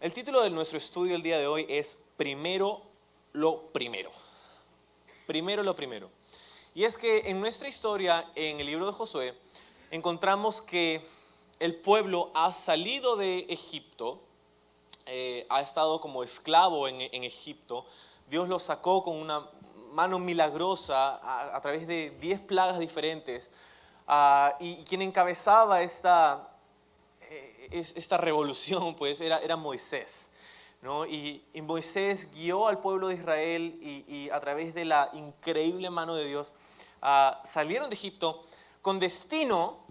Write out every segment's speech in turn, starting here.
El título de nuestro estudio el día de hoy es Primero lo primero. Primero lo primero. Y es que en nuestra historia, en el libro de Josué, encontramos que el pueblo ha salido de Egipto, ha estado como esclavo en Egipto. Dios lo sacó con una mano milagrosa a través de 10 plagas diferentes. Y quien encabezaba esta revolución pues era Moisés, ¿no? Y Moisés guió al pueblo de Israel y a través de la increíble mano de Dios salieron de Egipto con destino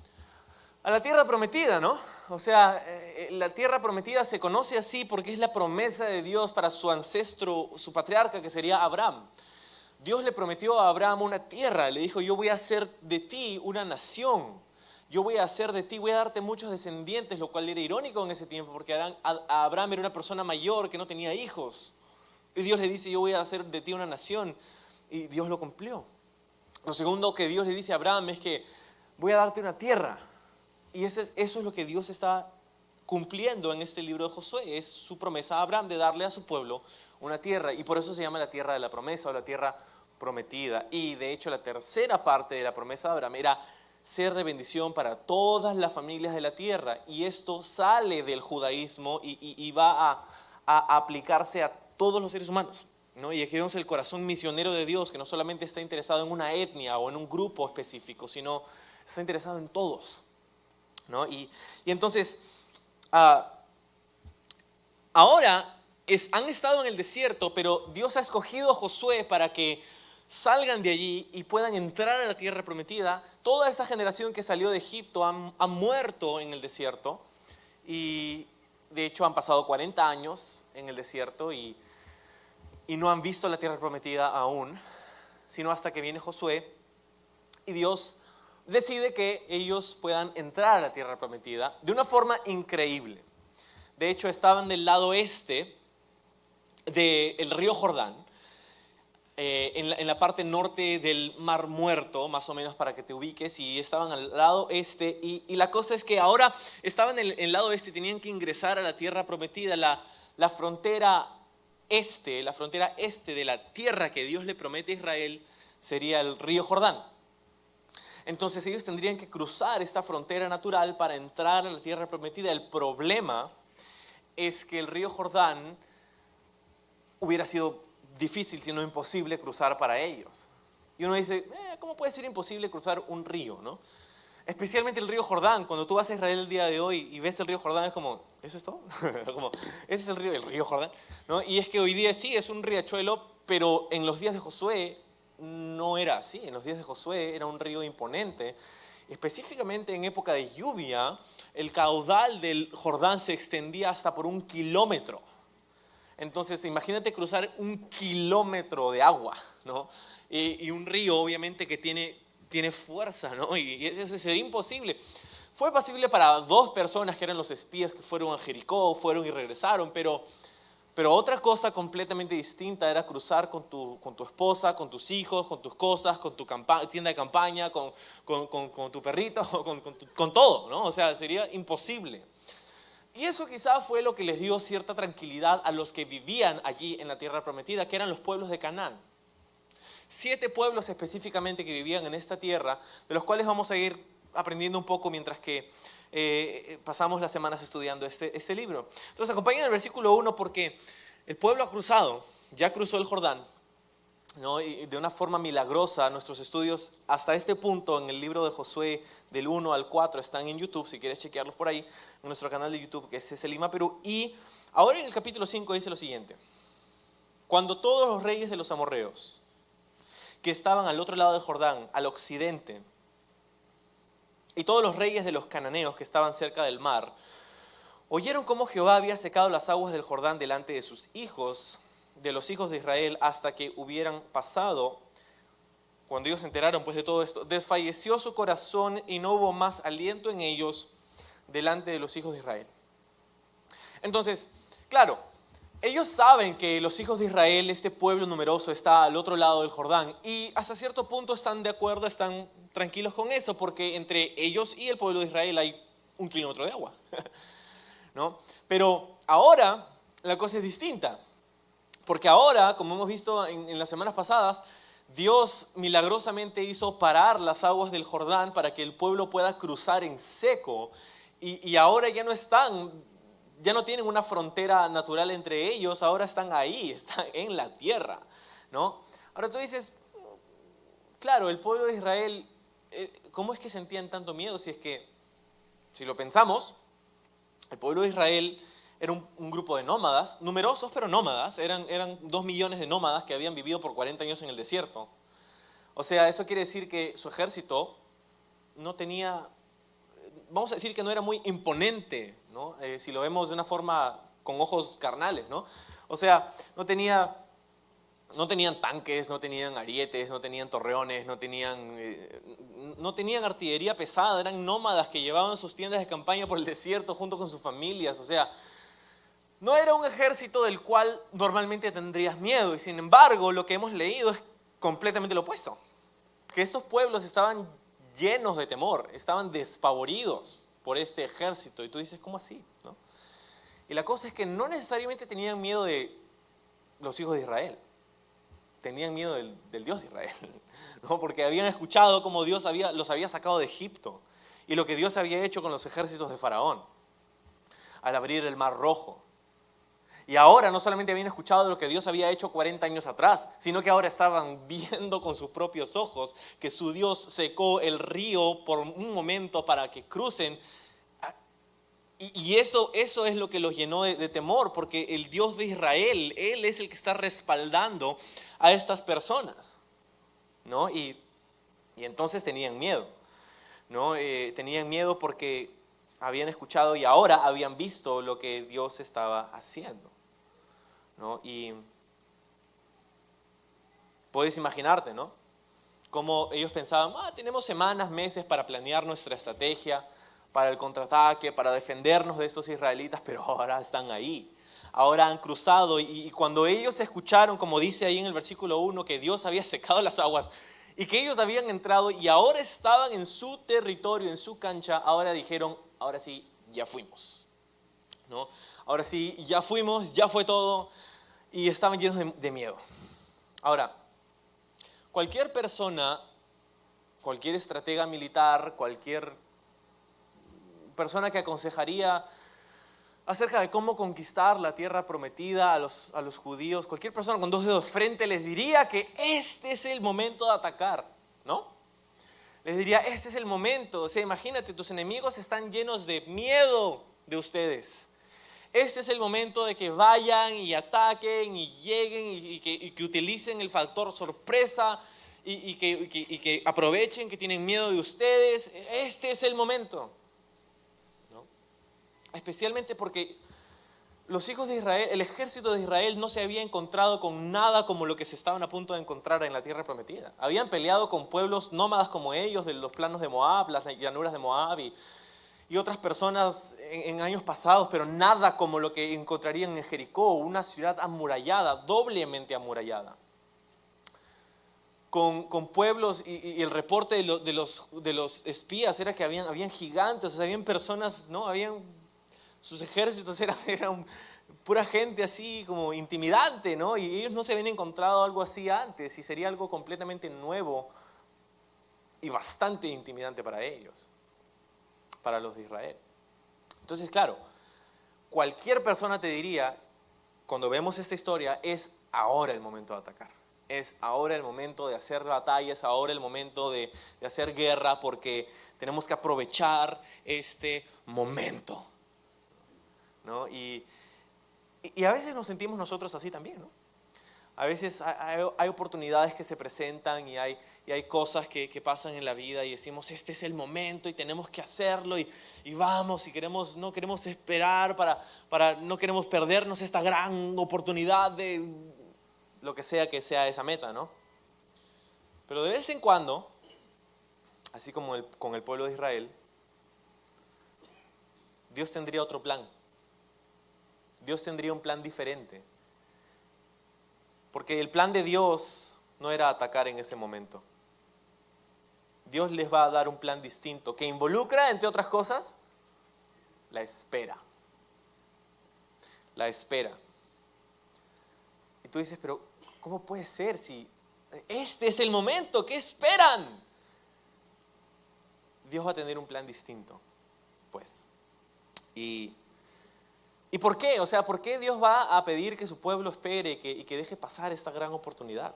a la tierra prometida, ¿no? O sea, la tierra prometida se conoce así porque es la promesa de Dios para su ancestro, su patriarca, que sería Abraham. Dios le prometió a Abraham una tierra, le dijo: yo voy a hacer de ti una nación. Yo voy a hacer de ti, voy a darte muchos descendientes, lo cual era irónico en ese tiempo, porque Abraham era una persona mayor que no tenía hijos. Y Dios le dice: yo voy a hacer de ti una nación. Y Dios lo cumplió. Lo segundo que Dios le dice a Abraham es que voy a darte una tierra. Y eso es lo que Dios está cumpliendo en este libro de Josué. Es su promesa a Abraham de darle a su pueblo una tierra. Y por eso se llama la tierra de la promesa o la tierra prometida. Y de hecho la tercera parte de la promesa de Abraham era ser de bendición para todas las familias de la tierra. Y esto sale del judaísmo y va a aplicarse a todos los seres humanos, ¿no? Y aquí vemos el corazón misionero de Dios, que no solamente está interesado en una etnia o en un grupo específico, sino está interesado en todos, ¿no? Y entonces, ahora han estado en el desierto, pero Dios ha escogido a Josué para que salgan de allí y puedan entrar a la tierra prometida. Toda esa generación que salió de Egipto ha muerto en el desierto, y de hecho han pasado 40 años en el desierto y no han visto la tierra prometida aún, sino hasta que viene Josué y Dios decide que ellos puedan entrar a la tierra prometida de una forma increíble. De hecho, estaban del lado este del río Jordán, en la parte norte del Mar Muerto, más o menos, para que te ubiques, y estaban al lado este. Y la cosa es que ahora estaban en el lado este, tenían que ingresar a la tierra prometida, la frontera este de la tierra que Dios le promete a Israel sería el río Jordán. Entonces ellos tendrían que cruzar esta frontera natural para entrar a la tierra prometida. El problema es que el río Jordán hubiera sido difícil, si no imposible, cruzar para ellos. Y uno dice: ¿cómo puede ser imposible cruzar un río, no? Especialmente el río Jordán. Cuando tú vas a Israel el día de hoy y ves el río Jordán, es como, ¿eso es todo? Como, ese es el río Jordán, ¿no? Y es que hoy día sí, es un riachuelo, pero en los días de Josué no era así. En los días de Josué era un río imponente. Específicamente en época de lluvia, el caudal del Jordán se extendía hasta por 1 kilómetro. Entonces, imagínate cruzar 1 kilómetro de agua, ¿no? Y un río, obviamente, que tiene fuerza, ¿no? Y eso sería imposible. Fue posible para 2 personas que eran los espías que fueron a Jericó, fueron y regresaron, pero otra cosa completamente distinta era cruzar con tu esposa, con tus hijos, con tus cosas, con tu tienda de campaña, con tu perrito, con todo, ¿no? O sea, sería imposible. Y eso quizás fue lo que les dio cierta tranquilidad a los que vivían allí en la tierra prometida, que eran los pueblos de Canaán. 7 pueblos específicamente que vivían en esta tierra, de los cuales vamos a ir aprendiendo un poco mientras que pasamos las semanas estudiando este libro. Entonces acompáñenme al versículo 1, porque el pueblo ha cruzado, ya cruzó el Jordán, ¿no? Y de una forma milagrosa. Nuestros estudios hasta este punto en el libro de Josué del 1 al 4 están en YouTube, si quieres chequearlos por ahí, en nuestro canal de YouTube, que es Lima, Perú. Y ahora en el capítulo 5 dice lo siguiente: cuando todos los reyes de los amorreos que estaban al otro lado del Jordán, al occidente, y todos los reyes de los cananeos que estaban cerca del mar, oyeron cómo Jehová había secado las aguas del Jordán delante de sus hijos, de los hijos de Israel, hasta que hubieran pasado. Cuando ellos se enteraron pues de todo esto, desfalleció su corazón y no hubo más aliento en ellos delante de los hijos de Israel. Entonces, claro, ellos saben que los hijos de Israel, este pueblo numeroso, está al otro lado del Jordán, y hasta cierto punto están de acuerdo, están tranquilos con eso, porque entre ellos y el pueblo de Israel hay 1 kilómetro de agua, ¿no? Pero ahora la cosa es distinta. Porque ahora, como hemos visto en las semanas pasadas, Dios milagrosamente hizo parar las aguas del Jordán para que el pueblo pueda cruzar en seco. Y ahora ya no tienen una frontera natural entre ellos, ahora están ahí, están en la tierra, ¿no? Ahora tú dices, claro, el pueblo de Israel, ¿cómo es que sentían tanto miedo? Si lo pensamos, el pueblo de Israel era un grupo de nómadas, numerosos pero nómadas, eran 2 millones de nómadas que habían vivido por 40 años en el desierto. O sea, eso quiere decir que su ejército no tenía, vamos a decir que no era muy imponente, ¿no? Si lo vemos de una forma con ojos carnales, ¿no? O sea, no tenían tanques, no tenían arietes, no tenían torreones, no tenían artillería pesada, eran nómadas que llevaban sus tiendas de campaña por el desierto junto con sus familias. O sea, no era un ejército del cual normalmente tendrías miedo. Y sin embargo, lo que hemos leído es completamente lo opuesto. Que estos pueblos estaban llenos de temor, estaban despavoridos por este ejército. Y tú dices, ¿cómo así? ¿No? Y la cosa es que no necesariamente tenían miedo de los hijos de Israel. Tenían miedo del Dios de Israel, ¿no? Porque habían escuchado cómo Dios los había sacado de Egipto y lo que Dios había hecho con los ejércitos de Faraón al abrir el Mar Rojo. Y ahora no solamente habían escuchado lo que Dios había hecho 40 años atrás, sino que ahora estaban viendo con sus propios ojos que su Dios secó el río por un momento para que crucen. Y eso es lo que los llenó de temor, porque el Dios de Israel, Él es el que está respaldando a estas personas, ¿no? Y entonces tenían miedo, ¿no? Tenían miedo porque habían escuchado y ahora habían visto lo que Dios estaba haciendo, ¿no? Y puedes imaginarte, ¿no? Cómo ellos pensaban, tenemos semanas, meses para planear nuestra estrategia, para el contraataque, para defendernos de estos israelitas, pero ahora están ahí. Ahora han cruzado y cuando ellos escucharon, como dice ahí en el versículo 1, que Dios había secado las aguas y que ellos habían entrado y ahora estaban en su territorio, en su cancha, ahora dijeron, ahora sí, ya fuimos, ¿no? Ahora sí, ya fuimos, ya fue todo, y estaban llenos de miedo. Ahora, cualquier persona, cualquier estratega militar, cualquier persona que aconsejaría acerca de cómo conquistar la tierra prometida a los judíos, cualquier persona con 2 dedos frente les diría que este es el momento de atacar, ¿no? Les diría, este es el momento. O sea, imagínate, tus enemigos están llenos de miedo de ustedes. Este es el momento de que vayan y ataquen y lleguen y que utilicen el factor sorpresa y que aprovechen que tienen miedo de ustedes. Este es el momento. Especialmente porque los hijos de Israel, el ejército de Israel no se había encontrado con nada como lo que se estaban a punto de encontrar en la tierra prometida. Habían peleado con pueblos nómadas como ellos, de los planos de Moab, las llanuras de Moab y otras personas en años pasados, pero nada como lo que encontrarían en Jericó, una ciudad amurallada, doblemente amurallada. Con pueblos y el reporte de los espías era que habían gigantes, o sea, habían personas, ¿no? Sus ejércitos eran pura gente así como intimidante, ¿no? Y ellos no se habían encontrado algo así antes y sería algo completamente nuevo y bastante intimidante para ellos, para los de Israel. Entonces, claro, cualquier persona te diría, cuando vemos esta historia, es ahora el momento de atacar. Es ahora el momento de hacer batalla, es ahora el momento de hacer guerra porque tenemos que aprovechar este momento, ¿no? Y a veces nos sentimos nosotros así también, ¿no? A veces hay oportunidades que se presentan y hay cosas que pasan en la vida y decimos, este es el momento y tenemos que hacerlo y vamos y no queremos esperar no queremos perdernos esta gran oportunidad de lo que sea esa meta, ¿no? Pero de vez en cuando, así como con el pueblo de Israel, Dios tendría otro plan. Dios tendría un plan diferente. Porque el plan de Dios no era atacar en ese momento. Dios les va a dar un plan distinto que involucra, entre otras cosas, la espera. La espera. Y tú dices, pero ¿cómo puede ser si este es el momento? ¿Qué esperan? Dios va a tener un plan distinto, pues. ¿Y por qué? O sea, ¿por qué Dios va a pedir que su pueblo espere y que deje pasar esta gran oportunidad?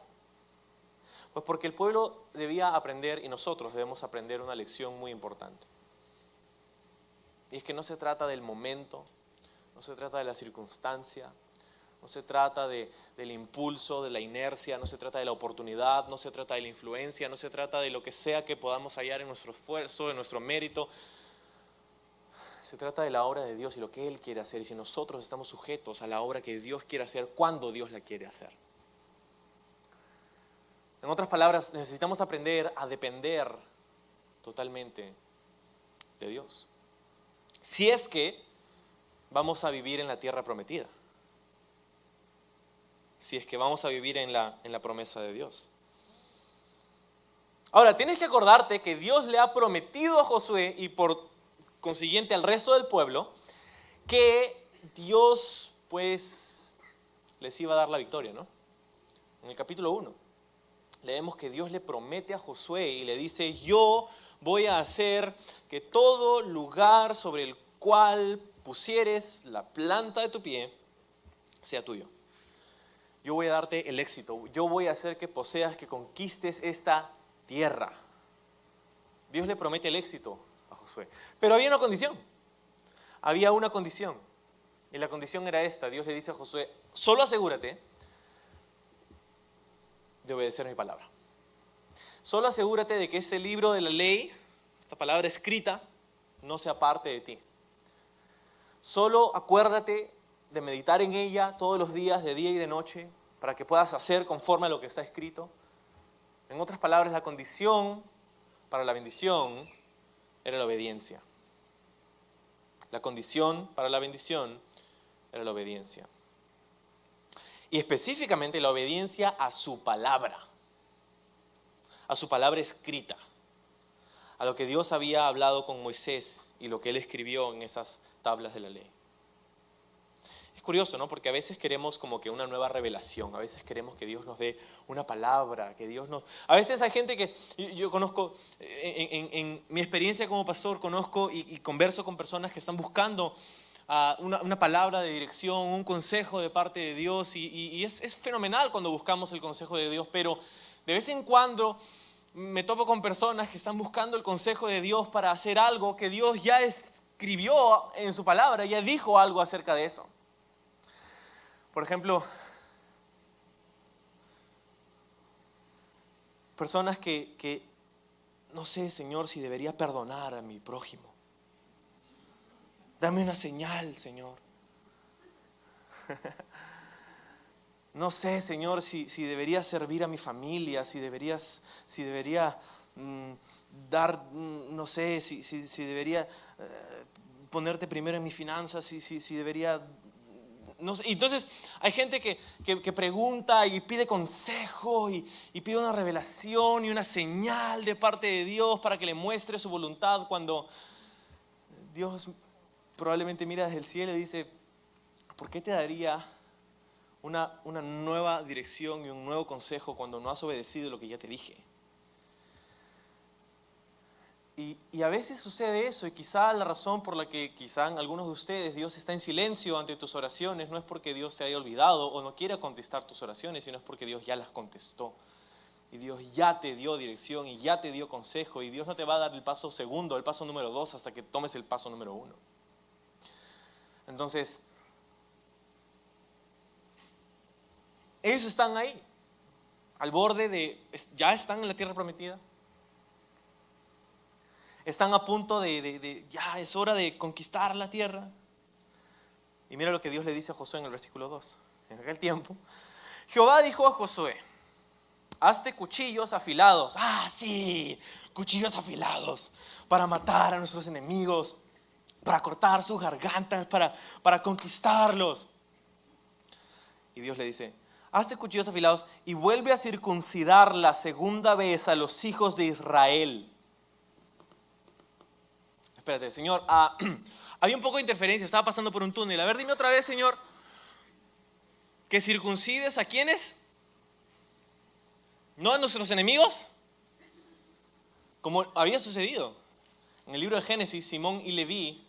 Pues porque el pueblo debía aprender y nosotros debemos aprender una lección muy importante. Y es que no se trata del momento, no se trata de la circunstancia, no se trata del impulso, de la inercia, no se trata de la oportunidad, no se trata de la influencia, no se trata de lo que sea que podamos hallar en nuestro esfuerzo, en nuestro mérito. Se trata de la obra de Dios y lo que Él quiere hacer. Y si nosotros estamos sujetos a la obra que Dios quiere hacer, cuando Dios la quiere hacer. En otras palabras, necesitamos aprender a depender totalmente de Dios. Si es que vamos a vivir en la tierra prometida. Si es que vamos a vivir en la promesa de Dios. Ahora, tienes que acordarte que Dios le ha prometido a Josué y por consiguiente al resto del pueblo que Dios pues les iba a dar la victoria, ¿no? En el capítulo 1 leemos que Dios le promete a Josué y le dice: yo voy a hacer que todo lugar sobre el cual pusieres la planta de tu pie sea tuyo. Yo voy a darte el éxito, yo voy a hacer que poseas, que conquistes esta tierra. Dios le promete el éxito a Josué. Pero había una condición. Y la condición era esta. Dios le dice a Josué: solo asegúrate de obedecer mi palabra. Solo asegúrate de que este libro de la ley, esta palabra escrita, no sea parte de ti. Solo acuérdate de meditar en ella todos los días, de día y de noche, para que puedas hacer conforme a lo que está escrito. En otras palabras, la condición para la bendición era la obediencia. La condición para la bendición era la obediencia. Y específicamente la obediencia a su palabra escrita, a lo que Dios había hablado con Moisés y lo que él escribió en esas tablas de la ley. Es curioso, ¿no? Porque a veces queremos como que una nueva revelación, a veces queremos que Dios nos dé una palabra, que Dios nos... A veces hay gente que yo conozco, en mi experiencia como pastor, conozco y converso con personas que están buscando una palabra de dirección, un consejo de parte de Dios, y es fenomenal cuando buscamos el consejo de Dios, pero de vez en cuando me topo con personas que están buscando el consejo de Dios para hacer algo que Dios ya escribió en su palabra, ya dijo algo acerca de eso. Por ejemplo, personas que no sé, Señor, si debería perdonar a mi prójimo. Dame una señal, Señor. No sé, Señor, si debería servir a mi familia, si debería dar, no sé, si debería ponerte primero en mis finanzas, si debería... No sé. Entonces hay gente que pregunta y pide consejo y pide una revelación y una señal de parte de Dios para que le muestre su voluntad, cuando Dios probablemente mira desde el cielo y dice: ¿por qué te daría una nueva dirección y un nuevo consejo cuando no has obedecido lo que ya te dije? Y a veces sucede eso, y quizá la razón por la que quizá en algunos de ustedes Dios está en silencio ante tus oraciones no es porque Dios se haya olvidado o no quiera contestar tus oraciones, sino es porque Dios ya las contestó. Y Dios ya te dio dirección y ya te dio consejo, y Dios no te va a dar el paso segundo, el paso número 2 hasta que tomes el paso número 1. Entonces, ellos están ahí, al borde ya están en la tierra prometida. Están a punto ya es hora de conquistar la tierra. Y mira lo que Dios le dice a Josué en el versículo 2. En aquel tiempo, Jehová dijo a Josué: hazte cuchillos afilados. Sí, cuchillos afilados para matar a nuestros enemigos, para cortar sus gargantas, para conquistarlos. Y Dios le dice: hazte cuchillos afilados y vuelve a circuncidar la segunda vez a los hijos de Israel. Espérate, Señor, había un poco de interferencia, estaba pasando por un túnel. A ver, dime otra vez, Señor. ¿Que circuncides a quiénes? ¿No a nuestros enemigos? Como había sucedido. En el libro de Génesis, Simeón y Leví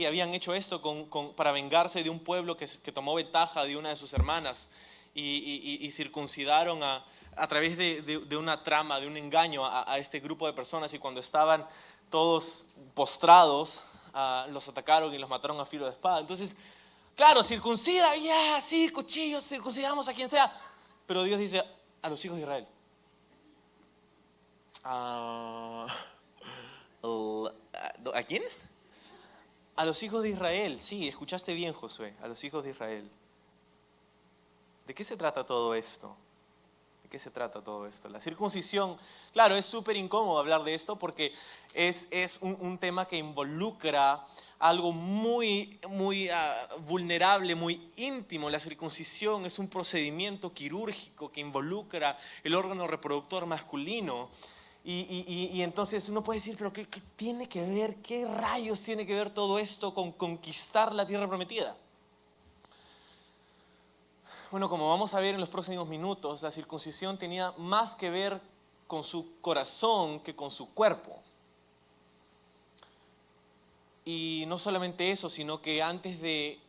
habían hecho esto para vengarse de un pueblo que tomó ventaja de una de sus hermanas y circuncidaron a través de una trama, de un engaño a este grupo de personas, y cuando estaban todos postrados, los atacaron y los mataron a filo de espada. Entonces, claro, circuncida, sí, cuchillos, circuncidamos a quien sea. Pero Dios dice a los hijos de Israel. ¿A quién? A los hijos de Israel. Sí, escuchaste bien, Josué, a los hijos de Israel. ¿De qué se trata todo esto? ¿De qué se trata todo esto? La circuncisión, claro, es súper incómodo hablar de esto porque es un tema que involucra algo muy vulnerable, muy íntimo. La circuncisión es un procedimiento quirúrgico que involucra el órgano reproductor masculino. Y entonces uno puede decir, pero ¿qué tiene que ver? ¿Qué rayos tiene que ver todo esto con conquistar la tierra prometida? Bueno, como vamos a ver en los próximos minutos, la circuncisión tenía más que ver con su corazón que con su cuerpo. Y no solamente eso, sino que antes de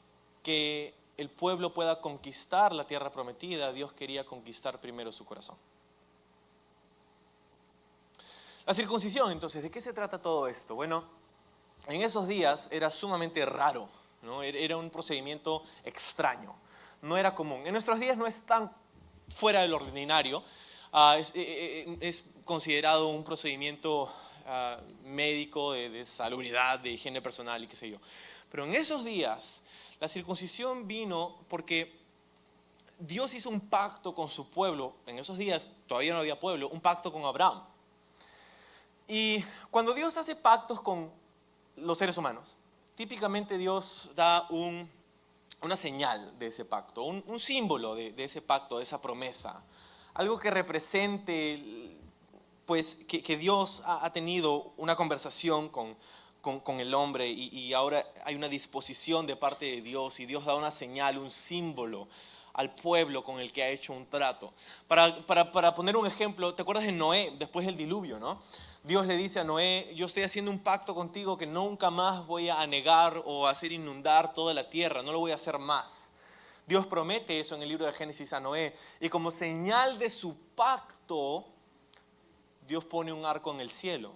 que el pueblo pueda conquistar la tierra prometida, Dios quería conquistar primero su corazón. La circuncisión, entonces, ¿de qué se trata todo esto? Bueno, en esos días era sumamente raro, ¿no? Era un procedimiento extraño, no era común. En nuestros días no es tan fuera del ordinario, es considerado un procedimiento médico de salubridad, de higiene personal y qué sé yo. Pero en esos días la circuncisión vino porque Dios hizo un pacto con su pueblo. En esos días todavía no había pueblo, un pacto con Abraham. Y cuando Dios hace pactos con los seres humanos, típicamente Dios da una señal de ese pacto, un símbolo de ese pacto, de esa promesa, algo que represente pues que Dios ha tenido una conversación con el hombre y ahora hay una disposición de parte de Dios, y Dios da una señal, un símbolo al pueblo con el que ha hecho un trato. Para poner un ejemplo, ¿te acuerdas de Noé después del diluvio, no? Dios le dice a Noé, yo estoy haciendo un pacto contigo que nunca más voy a anegar o a hacer inundar toda la tierra, no lo voy a hacer más. Dios promete eso en el libro de Génesis a Noé, y como señal de su pacto, Dios pone un arco en el cielo,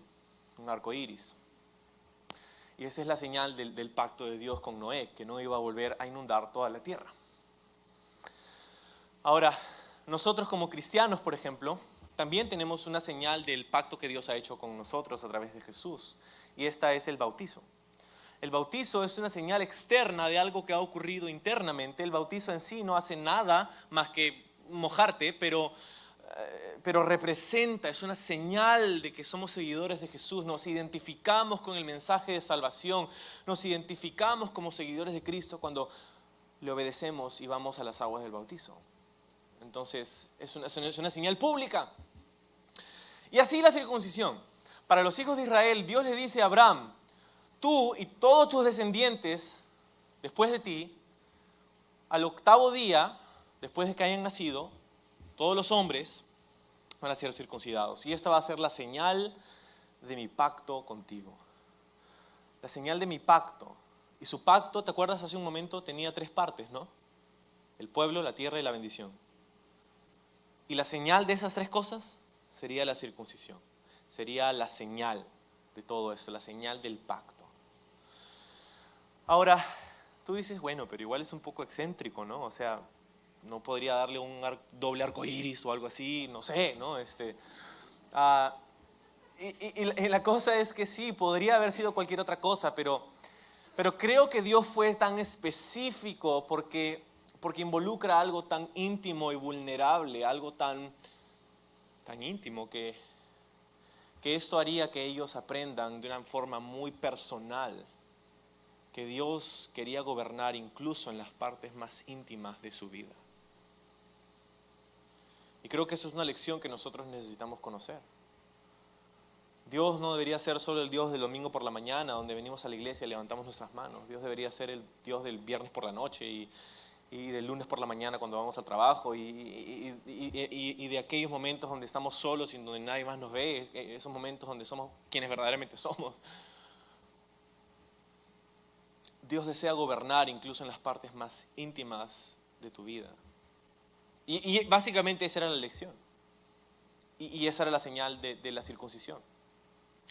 un arco iris. Y esa es la señal del pacto de Dios con Noé, que no iba a volver a inundar toda la tierra. Ahora, nosotros como cristianos, por ejemplo, también tenemos una señal del pacto que Dios ha hecho con nosotros a través de Jesús, y esta es el bautizo. El bautizo es una señal externa de algo que ha ocurrido internamente. El bautizo en sí no hace nada más que mojarte, pero representa, es una señal de que somos seguidores de Jesús. Nos identificamos con el mensaje de salvación, nos identificamos como seguidores de Cristo cuando le obedecemos y vamos a las aguas del bautizo. Entonces es una señal pública. Y así la circuncisión. Para los hijos de Israel, Dios le dice a Abraham, tú y todos tus descendientes después de ti, al 8º día, después de que hayan nacido, todos los hombres van a ser circuncidados. Y esta va a ser la señal de mi pacto contigo. La señal de mi pacto. Y su pacto, ¿te acuerdas hace un momento? Tenía 3 partes, ¿no? El pueblo, la tierra y la bendición. Y la señal de esas 3 cosas sería la circuncisión. Sería la señal de todo esto, la señal del pacto. Ahora, tú dices, bueno, pero igual es un poco excéntrico, ¿no? O sea, no podría darle un doble arco iris o algo así, no sé, ¿no? Y la cosa es que sí, podría haber sido cualquier otra cosa, pero creo que Dios fue tan específico porque involucra algo tan íntimo y vulnerable, algo tan íntimo que esto haría que ellos aprendan de una forma muy personal que Dios quería gobernar incluso en las partes más íntimas de su vida. Y creo que eso es una lección que nosotros necesitamos conocer. Dios no debería ser solo el Dios del domingo por la mañana, donde venimos a la iglesia y levantamos nuestras manos. Dios debería ser el Dios del viernes por la noche y del lunes por la mañana cuando vamos al trabajo y de aquellos momentos donde estamos solos y donde nadie más nos ve, esos momentos donde somos quienes verdaderamente somos. Dios desea gobernar incluso en las partes más íntimas de tu vida. Y básicamente esa era la lección. Y esa era la señal de la circuncisión.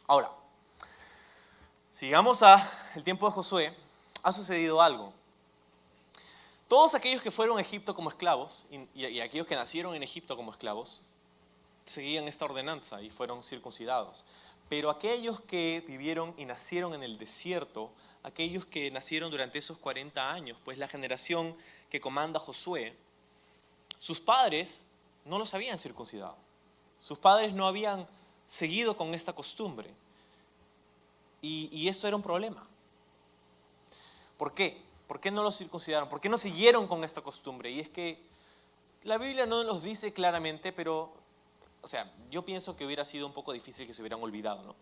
Ahora, si llegamos al tiempo de Josué, ha sucedido algo. Todos aquellos que fueron a Egipto como esclavos y aquellos que nacieron en Egipto como esclavos seguían esta ordenanza y fueron circuncidados. Pero aquellos que vivieron y nacieron en el desierto, aquellos que nacieron durante esos 40 años, pues la generación que comanda Josué, sus padres no los habían circuncidado. Sus padres no habían seguido con esta costumbre. Y eso era un problema. ¿Por qué? ¿Por qué no los circuncidaron? ¿Por qué no siguieron con esta costumbre? Y es que la Biblia no nos dice claramente, pero, o sea, yo pienso que hubiera sido un poco difícil que se hubieran olvidado, ¿no?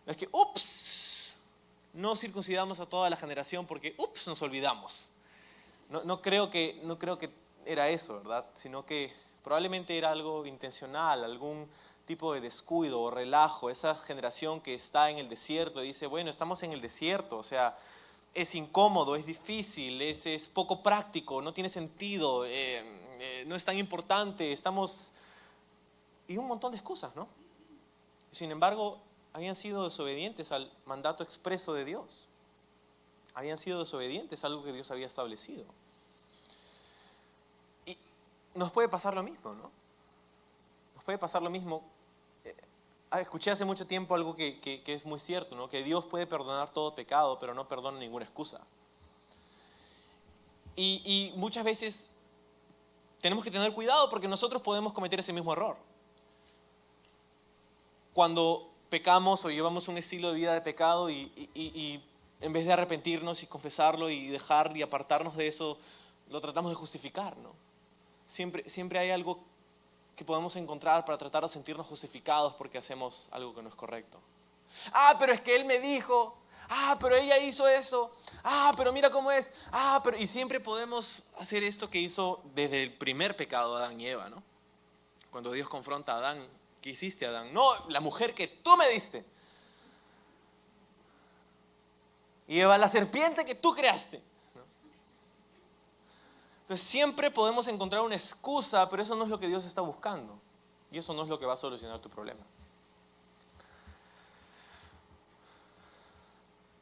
Es que, ups, no circuncidamos a toda la generación porque, ups, nos olvidamos. No creo que era eso, ¿verdad? Sino que probablemente era algo intencional, algún tipo de descuido o relajo. Esa generación que está en el desierto dice, bueno, estamos en el desierto, o sea, es incómodo, es difícil, es poco práctico, no tiene sentido, no es tan importante, estamos... Y un montón de excusas, ¿no? Sin embargo, habían sido desobedientes al mandato expreso de Dios. Habían sido desobedientes a algo que Dios había establecido. Y nos puede pasar lo mismo, ¿no? Nos puede pasar lo mismo. Escuché hace mucho tiempo algo que es muy cierto, ¿no? Que Dios puede perdonar todo pecado, pero no perdona ninguna excusa. Y muchas veces tenemos que tener cuidado porque nosotros podemos cometer ese mismo error. Cuando pecamos o llevamos un estilo de vida de pecado y en vez de arrepentirnos y confesarlo y dejar y apartarnos de eso, lo tratamos de justificar, ¿no? Siempre hay algo que podemos encontrar para tratar de sentirnos justificados porque hacemos algo que no es correcto. Ah, pero es que él me dijo. Ah, pero ella hizo eso. Ah, pero mira cómo es. Ah, pero... Y siempre podemos hacer esto que hizo desde el primer pecado Adán y Eva, ¿no? Cuando Dios confronta a Adán. ¿Qué hiciste, Adán? No, la mujer que tú me diste. Y Eva, la serpiente que tú creaste. Entonces siempre podemos encontrar una excusa, pero eso no es lo que Dios está buscando. Y eso no es lo que va a solucionar tu problema.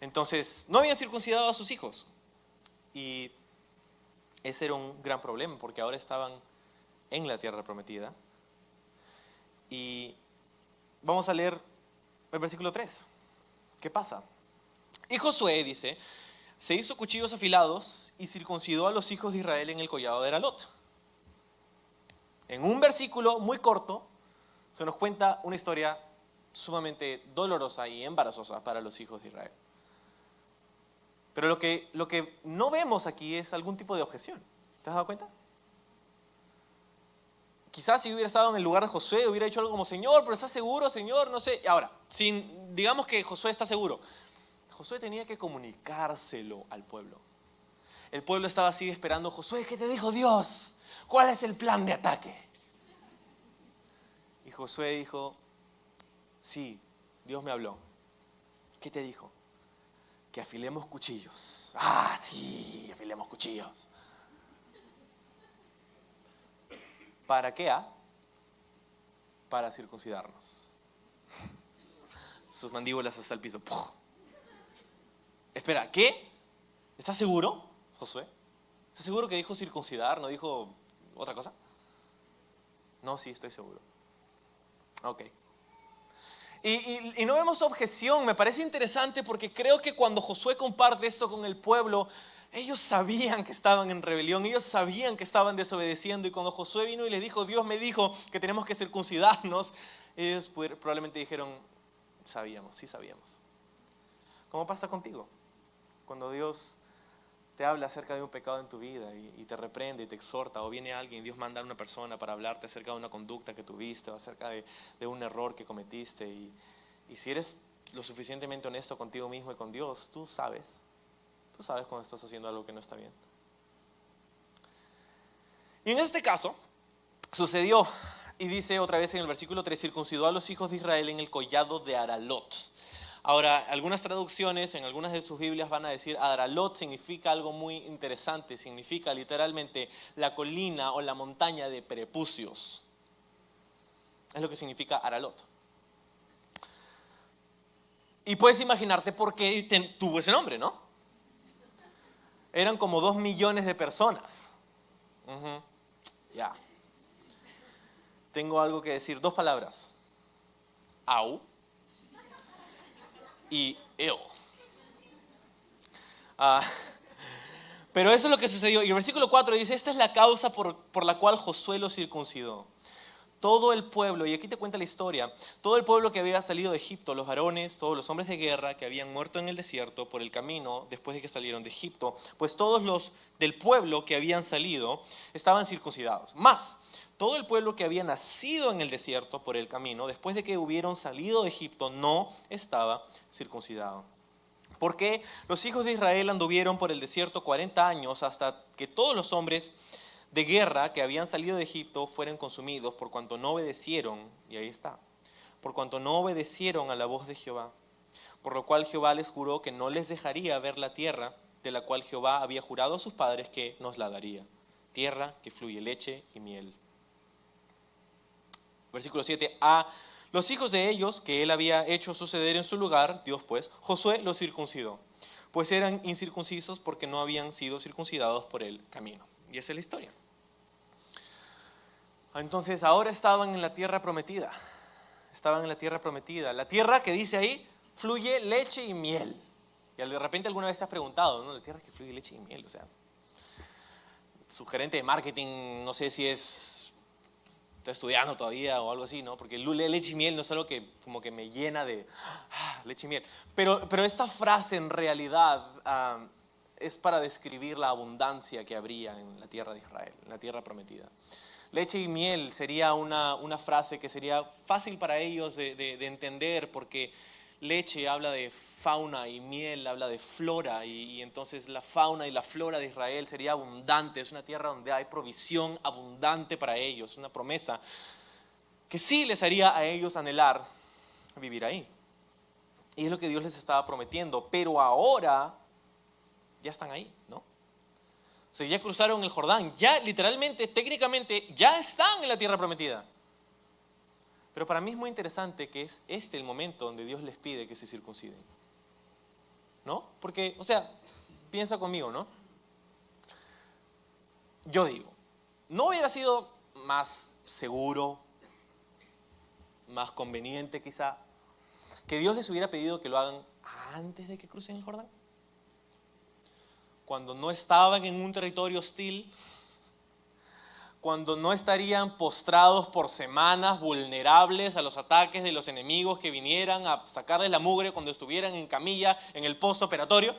Entonces, no habían circuncidado a sus hijos. Y ese era un gran problema, porque ahora estaban en la tierra prometida. Y vamos a leer el versículo 3. ¿Qué pasa? Y Josué dice... Se hizo cuchillos afilados y circuncidó a los hijos de Israel en el collado de Heralot. En un versículo muy corto se nos cuenta una historia sumamente dolorosa y embarazosa para los hijos de Israel. Pero lo que no vemos aquí es algún tipo de objeción. ¿Te has dado cuenta? Quizás si hubiera estado en el lugar de Josué hubiera dicho algo como, Señor, pero ¿estás seguro, Señor? No sé. Ahora, digamos que Josué está seguro. Josué tenía que comunicárselo al pueblo. El pueblo estaba así esperando, Josué, ¿qué te dijo Dios? ¿Cuál es el plan de ataque? Y Josué dijo, sí, Dios me habló. ¿Qué te dijo? Que afilemos cuchillos. Ah, sí, afilemos cuchillos. ¿Para qué? Para circuncidarnos. Sus mandíbulas hasta el piso. ¡Puf! Espera, ¿qué? ¿Estás seguro, Josué? ¿Estás seguro que dijo circuncidar, no dijo otra cosa? No, sí, estoy seguro. Ok. Y no vemos objeción, me parece interesante porque creo que cuando Josué comparte esto con el pueblo, ellos sabían que estaban en rebelión, ellos sabían que estaban desobedeciendo y cuando Josué vino y les dijo, Dios me dijo que tenemos que circuncidarnos, ellos probablemente dijeron, sabíamos, sí sabíamos. ¿Cómo pasa contigo? Cuando Dios te habla acerca de un pecado en tu vida y te reprende y te exhorta, o viene alguien, Dios manda a una persona para hablarte acerca de una conducta que tuviste o acerca de un error que cometiste y si eres lo suficientemente honesto contigo mismo y con Dios, tú sabes cuando estás haciendo algo que no está bien. Y en este caso sucedió, y dice otra vez en el versículo 3, circuncidó a los hijos de Israel en el collado de Aralot. Ahora, algunas traducciones en algunas de sus Biblias van a decir Aralot significa algo muy interesante, significa literalmente la colina o la montaña de prepucios. Es lo que significa Aralot. Y puedes imaginarte por qué tuvo ese nombre, ¿no? Eran como 2 millones de personas. Ya. Tengo algo que decir, 2 palabras. Au y eo. Pero eso es lo que sucedió. Y el versículo 4 dice, esta es la causa por la cual Josué los circuncidó. Todo el pueblo, y aquí te cuenta la historia, todo el pueblo que había salido de Egipto, los varones, todos los hombres de guerra que habían muerto en el desierto por el camino después de que salieron de Egipto, pues todos los del pueblo que habían salido estaban circuncidados. Más, todo el pueblo que había nacido en el desierto por el camino, después de que hubieron salido de Egipto, no estaba circuncidado. Porque los hijos de Israel anduvieron por el desierto 40 años hasta que todos los hombres de guerra que habían salido de Egipto fueron consumidos por cuanto no obedecieron, y ahí está, por cuanto no obedecieron a la voz de Jehová. Por lo cual Jehová les juró que no les dejaría ver la tierra de la cual Jehová había jurado a sus padres que nos la daría. Tierra que fluye leche y miel. Versículo 7. A los hijos de ellos que él había hecho suceder en su lugar, Dios pues, Josué los circuncidó, pues eran incircuncisos porque no habían sido circuncidados por el camino. Y esa es la historia. Entonces ahora estaban en la tierra prometida. Estaban en la tierra prometida. La tierra que dice ahí, fluye leche y miel. Y de repente alguna vez te has preguntado, ¿no? La tierra que fluye leche y miel, o sea, su gerente de marketing, no sé si está estudiando todavía o algo así, ¿no? Porque leche y miel no es algo que como que me llena de leche y miel. Pero esta frase en realidad es para describir la abundancia que habría en la tierra de Israel, en la tierra prometida. Leche y miel sería una frase que sería fácil para ellos de entender, porque leche habla de fauna y miel habla de flora, y entonces la fauna y la flora de Israel sería abundante. Es una tierra donde hay provisión abundante para ellos, una promesa que sí les haría a ellos anhelar vivir ahí. Y es lo que Dios les estaba prometiendo, pero ahora ya están ahí, ¿no? O sea, ya cruzaron el Jordán, ya literalmente, técnicamente, ya están en la tierra prometida. Pero para mí es muy interesante que es este el momento donde Dios les pide que se circunciden. ¿No? Porque, o sea, piensa conmigo, ¿no? Yo digo, ¿no hubiera sido más seguro, más conveniente quizá, que Dios les hubiera pedido que lo hagan antes de que crucen el Jordán? Cuando no estaban en un territorio hostil, cuando no estarían postrados por semanas, vulnerables a los ataques de los enemigos que vinieran a sacarles la mugre cuando estuvieran en camilla en el postoperatorio.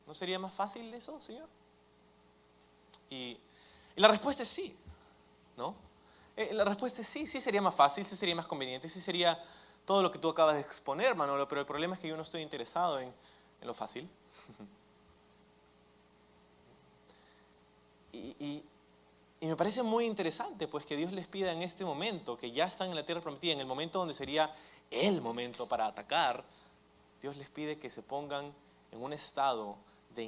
¿No sería más fácil eso, Señor? Y la respuesta es sí, ¿no? La respuesta es sí, sí sería más fácil, sí sería más conveniente, sí sería todo lo que tú acabas de exponer, Manolo, pero el problema es que yo no estoy interesado en lo fácil. Y me parece muy interesante pues que Dios les pida en este momento, que ya están en la tierra prometida, en el momento donde sería el momento para atacar, Dios les pide que se pongan en un estado de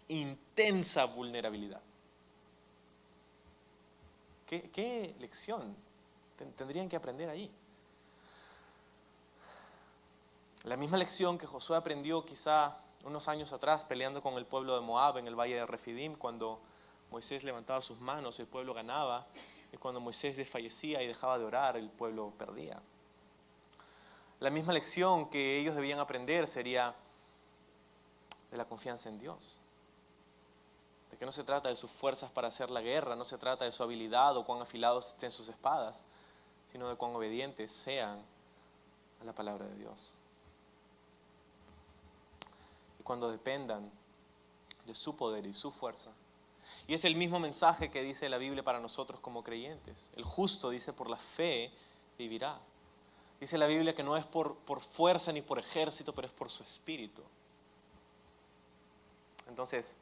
intensa vulnerabilidad. ¿Qué lección tendrían que aprender ahí? La misma lección que Josué aprendió quizá unos años atrás peleando con el pueblo de Moab en el valle de Refidim, cuando Moisés levantaba sus manos, el pueblo ganaba, y cuando Moisés desfallecía y dejaba de orar, el pueblo perdía. La misma lección que ellos debían aprender sería de la confianza en Dios. De que no se trata de sus fuerzas para hacer la guerra, no se trata de su habilidad o cuán afilados estén sus espadas, sino de cuán obedientes sean a la palabra de Dios. Y cuando dependan de su poder y su fuerza. Y es el mismo mensaje que dice la Biblia para nosotros como creyentes. El justo, dice, por la fe vivirá. Dice la Biblia que no es por fuerza ni por ejército, pero es por su espíritu. Entonces,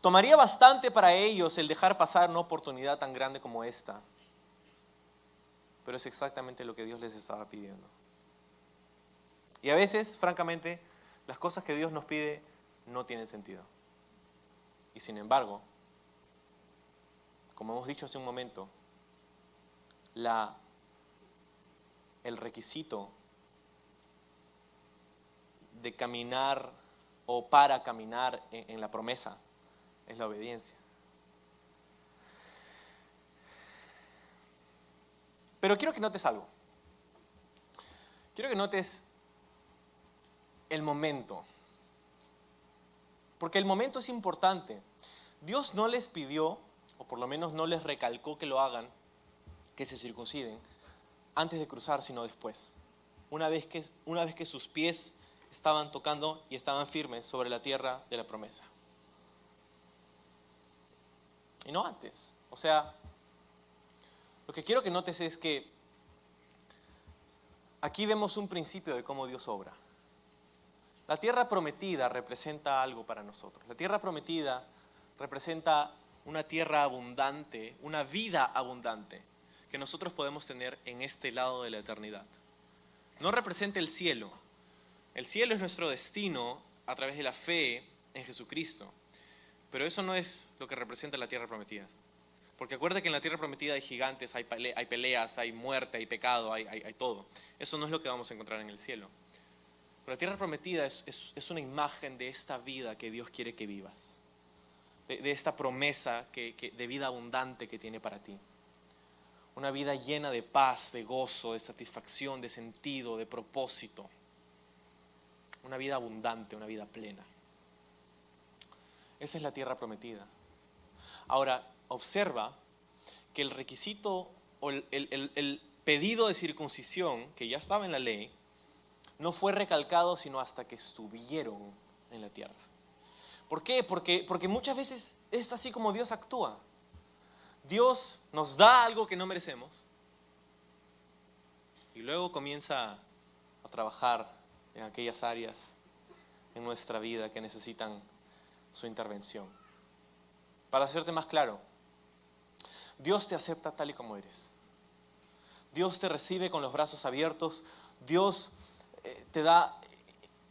Tomaría bastante para ellos el dejar pasar una oportunidad tan grande como esta. Pero es exactamente lo que Dios les estaba pidiendo. Y a veces, francamente, las cosas que Dios nos pide no tienen sentido. Y sin embargo, como hemos dicho hace un momento, el requisito de caminar o para caminar en la promesa es la obediencia. Pero quiero que notes algo. Quiero que notes el momento. Porque el momento es importante. Dios no les pidió, o por lo menos no les recalcó que lo hagan, que se circunciden, antes de cruzar, sino después. Una vez que sus pies estaban tocando y estaban firmes sobre la tierra de la promesa. Y no antes. O sea, lo que quiero que notes es que aquí vemos un principio de cómo Dios obra. La tierra prometida representa algo para nosotros. La tierra prometida representa una tierra abundante, una vida abundante que nosotros podemos tener en este lado de la eternidad. No representa el cielo. El cielo es nuestro destino a través de la fe en Jesucristo. Pero eso no es lo que representa la tierra prometida. Porque acuérdate que en la tierra prometida hay gigantes, hay peleas, hay muerte, hay pecado, hay todo. Eso no es lo que vamos a encontrar en el cielo. Pero la tierra prometida es una imagen de esta vida que Dios quiere que vivas. De esta promesa de vida abundante que tiene para ti. Una vida llena de paz, de gozo, de satisfacción, de sentido, de propósito. Una vida abundante, una vida plena. Esa es la tierra prometida. Ahora, observa que el requisito o el pedido de circuncisión, que ya estaba en la ley, no fue recalcado sino hasta que estuvieron en la tierra. ¿Por qué? Porque muchas veces es así como Dios actúa. Dios nos da algo que no merecemos y luego comienza a trabajar en aquellas áreas en nuestra vida que necesitan su intervención. Para hacerte más claro, Dios te acepta tal y como eres. Dios te recibe con los brazos abiertos. Dios te da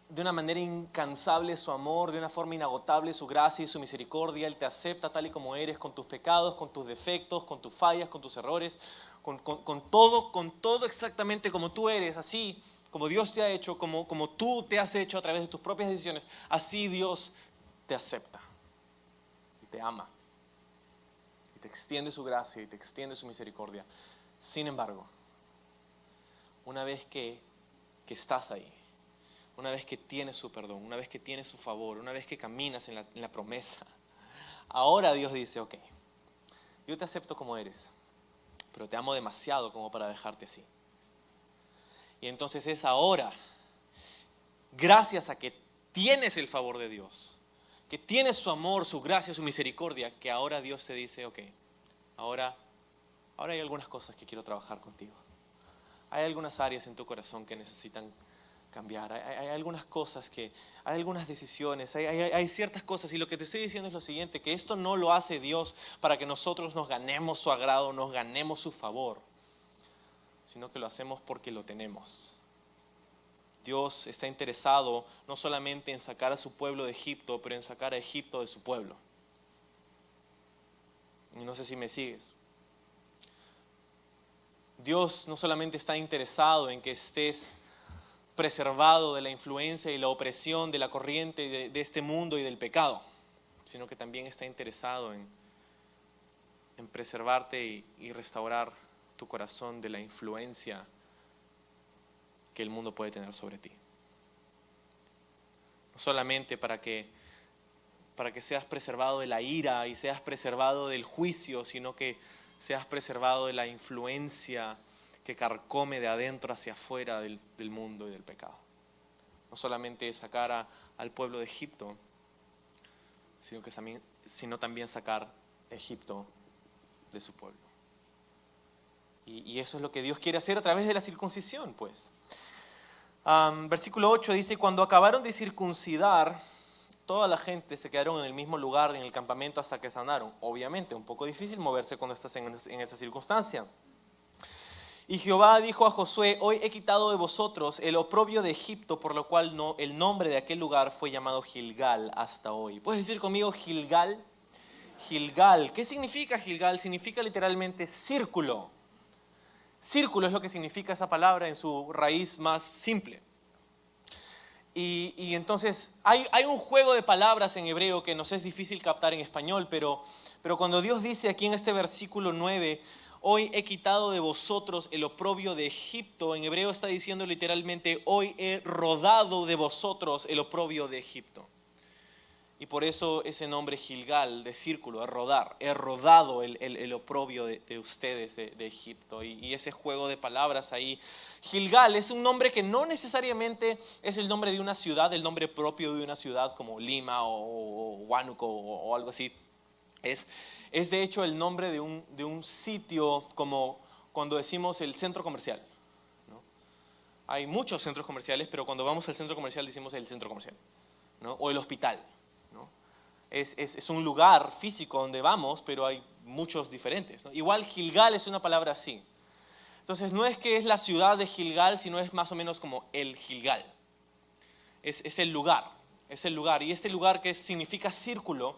de una manera incansable su amor, de una forma inagotable su gracia y su misericordia. Él te acepta tal y como eres, con tus pecados, con tus defectos, con tus fallas, con tus errores, con todo exactamente como tú eres, así como Dios te ha hecho, como tú te has hecho a través de tus propias decisiones. Así Dios te acepta y te ama y te extiende su gracia y te extiende su misericordia. Sin embargo, una vez que estás ahí, una vez que tienes su perdón, una vez que tienes su favor, una vez que caminas en la promesa, ahora Dios dice, ok, yo te acepto como eres, pero te amo demasiado como para dejarte así. Y entonces es ahora, gracias a que tienes el favor de Dios, que tienes su amor, su gracia, su misericordia, que ahora Dios te dice, ok, ahora hay algunas cosas que quiero trabajar contigo. Hay algunas áreas en tu corazón que necesitan cambiar. Hay algunas cosas hay algunas decisiones, hay ciertas cosas. Y lo que te estoy diciendo es lo siguiente, que esto no lo hace Dios para que nosotros nos ganemos su agrado, nos ganemos su favor, sino que lo hacemos porque lo tenemos. Dios está interesado no solamente en sacar a su pueblo de Egipto, pero en sacar a Egipto de su pueblo. Y no sé si me sigues. Dios no solamente está interesado en que estés preservado de la influencia y la opresión de la corriente de este mundo y del pecado, sino que también está interesado en preservarte y restaurar tu corazón de la influencia que el mundo puede tener sobre ti. No solamente para que seas preservado de la ira y seas preservado del juicio, sino que seas preservado de la influencia que carcome de adentro hacia afuera del mundo y del pecado. No solamente sacar al pueblo de Egipto, sino también sacar a Egipto de su pueblo. Y eso es lo que Dios quiere hacer a través de la circuncisión, pues. Versículo 8 dice, cuando acabaron de circuncidar, toda la gente se quedaron en el mismo lugar, en el campamento, hasta que sanaron. Obviamente, un poco difícil moverse cuando estás en esa circunstancia. Y Jehová dijo a Josué: hoy he quitado de vosotros el oprobio de Egipto, por lo cual el nombre de aquel lugar fue llamado Gilgal hasta hoy. ¿Puedes decir conmigo Gilgal? Gilgal. ¿Qué significa Gilgal? Significa literalmente círculo. Círculo es lo que significa esa palabra en su raíz más simple. Y entonces hay un juego de palabras en hebreo que nos es difícil captar en español, pero cuando Dios dice aquí en este versículo 9, hoy he quitado de vosotros el oprobio de Egipto, en hebreo está diciendo literalmente, hoy he rodado de vosotros el oprobio de Egipto. Y por eso ese nombre Gilgal, de círculo, rodar. He rodado el oprobio de ustedes de Egipto. Y ese juego de palabras ahí. Gilgal es un nombre que no necesariamente es el nombre de una ciudad, el nombre propio de una ciudad como Lima o Huánuco o algo así. Es de hecho el nombre de un sitio, como cuando decimos el centro comercial, ¿no? Hay muchos centros comerciales, pero cuando vamos al centro comercial decimos el centro comercial, ¿no? O el hospital. Es un lugar físico donde vamos, pero hay muchos diferentes, ¿no? Igual Gilgal es una palabra así. Entonces no es que es la ciudad de Gilgal, sino es más o menos como el Gilgal. Es el lugar. Y este lugar que significa círculo,